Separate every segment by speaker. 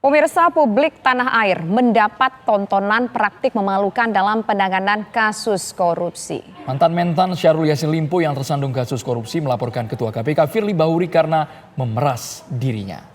Speaker 1: Pemirsa, publik tanah air mendapat tontonan praktik memalukan dalam penanganan kasus korupsi.
Speaker 2: Mantan Syahrul Yassin Limpo yang tersandung kasus korupsi melaporkan Ketua KPK Firly Bahuri karena memeras dirinya.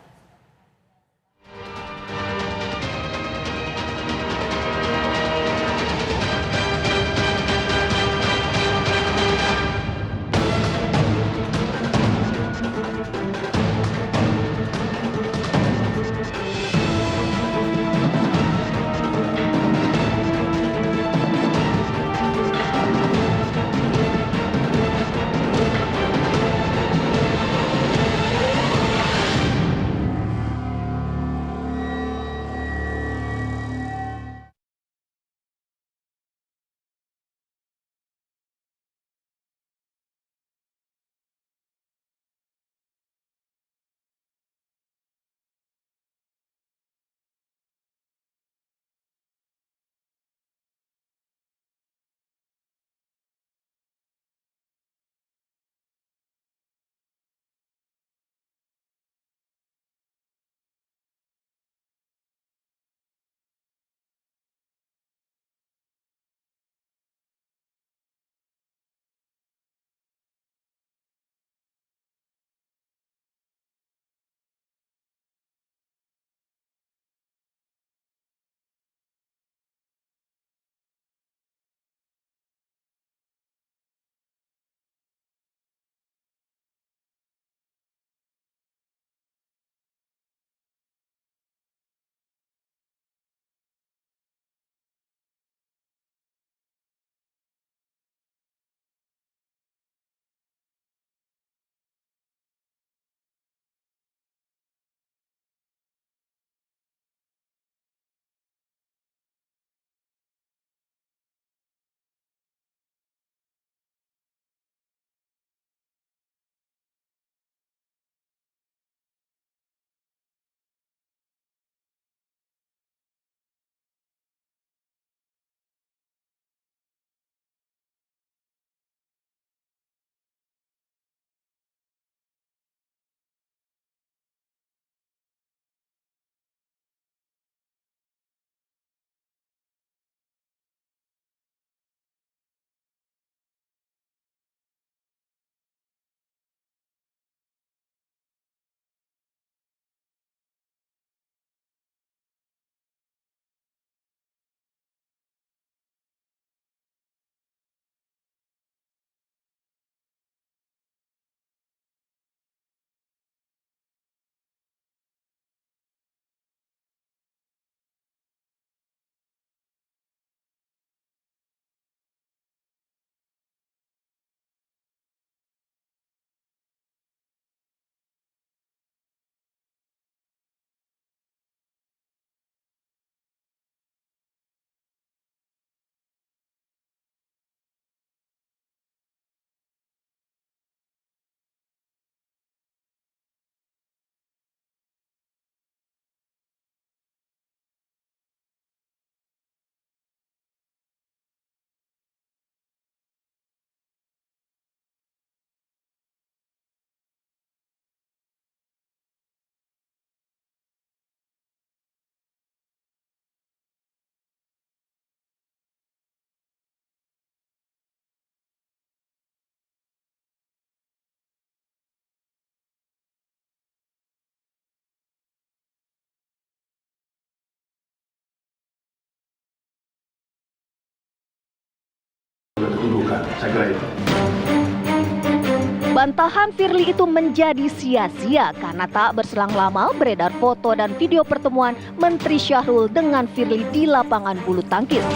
Speaker 3: Bantahan Firly itu menjadi sia-sia karena tak berselang lama beredar foto dan video pertemuan Menteri Syahrul dengan Firly di lapangan bulu tangkis.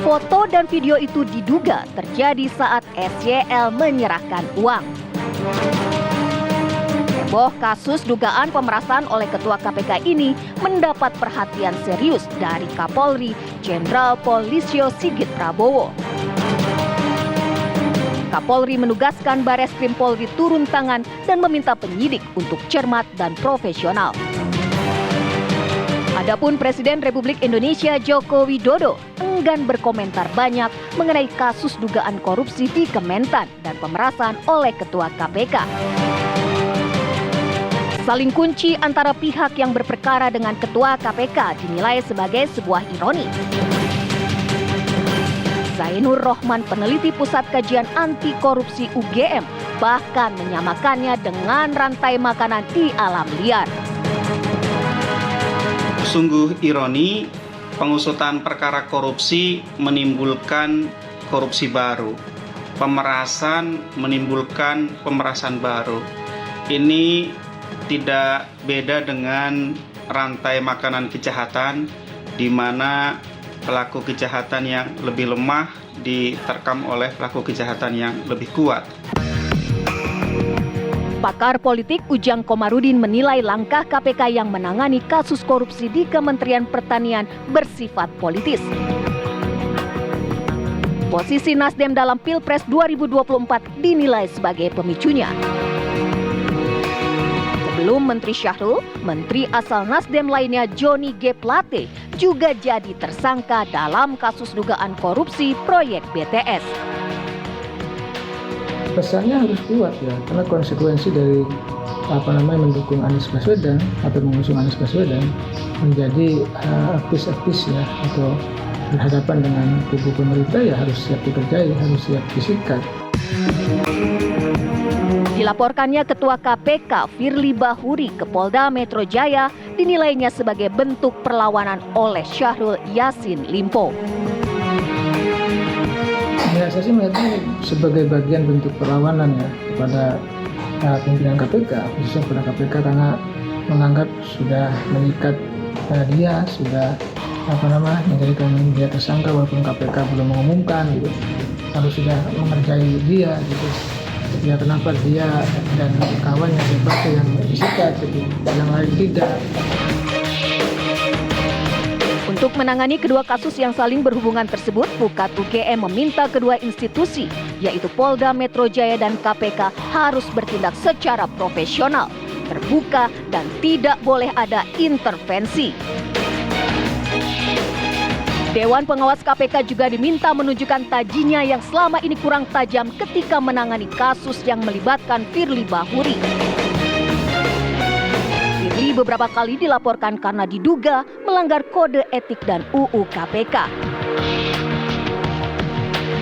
Speaker 3: Foto dan video itu diduga terjadi saat SYL menyerahkan uang. Heboh kasus dugaan pemerasan oleh Ketua KPK ini mendapat perhatian serius dari Kapolri Jenderal Polisi Sigit Prabowo. Kapolri menugaskan Bareskrim Polri turun tangan dan meminta penyidik untuk cermat dan profesional. Adapun Presiden Republik Indonesia Joko Widodo enggan berkomentar banyak mengenai kasus dugaan korupsi di Kementan dan pemerasan oleh Ketua KPK. Saling kunci antara pihak yang berperkara dengan Ketua KPK dinilai sebagai sebuah ironi. Zainur Rohman, peneliti Pusat Kajian Anti Korupsi UGM, bahkan menyamakannya dengan rantai makanan di alam liar.
Speaker 4: Sungguh ironi, pengusutan perkara korupsi menimbulkan korupsi baru. Pemerasan menimbulkan pemerasan baru. Ini tidak beda dengan rantai makanan kejahatan, di mana pelaku kejahatan yang lebih lemah diterkam oleh pelaku kejahatan yang lebih kuat.
Speaker 3: Pakar politik Ujang Komarudin menilai langkah KPK yang menangani kasus korupsi di Kementerian Pertanian bersifat politis. Posisi Nasdem dalam Pilpres 2024 dinilai sebagai pemicunya. Sebelum Menteri Syahrul, Menteri asal Nasdem lainnya Johnny G. Plate juga jadi tersangka dalam kasus dugaan korupsi proyek BTS.
Speaker 5: Pesannya harus kuat ya, karena konsekuensi dari mendukung Anies Baswedan atau mengusung Anies Baswedan menjadi aktis-aktis ya, atau berhadapan dengan kubu pemerintah ya harus siap dikerjai, harus siap disikat.
Speaker 3: Dilaporkannya Ketua KPK Firly Bahuri ke Polda Metro Jaya dinilainya sebagai bentuk perlawanan oleh Syahrul Yassin Limpo.
Speaker 5: Ya, saya sih melihatnya sebagai bagian bentuk perlawanan ya kepada pimpinan KPK, khususnya kepada KPK, karena menganggap sudah mengikat dia, sudah menjadikan dia tersangka walaupun KPK belum mengumumkan gitu. Harus sudah mengerjai dia gitu. Ya kenapa dia dan kawannya bebas yang disikat gitu, yang lain tidak.
Speaker 3: Untuk menangani kedua kasus yang saling berhubungan tersebut, Pukat UGM meminta kedua institusi, yaitu Polda Metro Jaya dan KPK, harus bertindak secara profesional, terbuka, dan tidak boleh ada intervensi. Dewan Pengawas KPK juga diminta menunjukkan tajinya yang selama ini kurang tajam ketika menangani kasus yang melibatkan Firly Bahuri. Firly beberapa kali dilaporkan karena diduga melanggar kode etik dan UU KPK.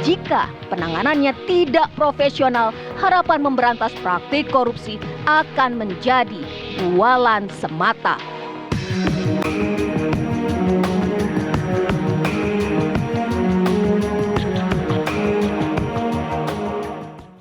Speaker 3: Jika penanganannya tidak profesional, harapan memberantas praktik korupsi akan menjadi bualan semata.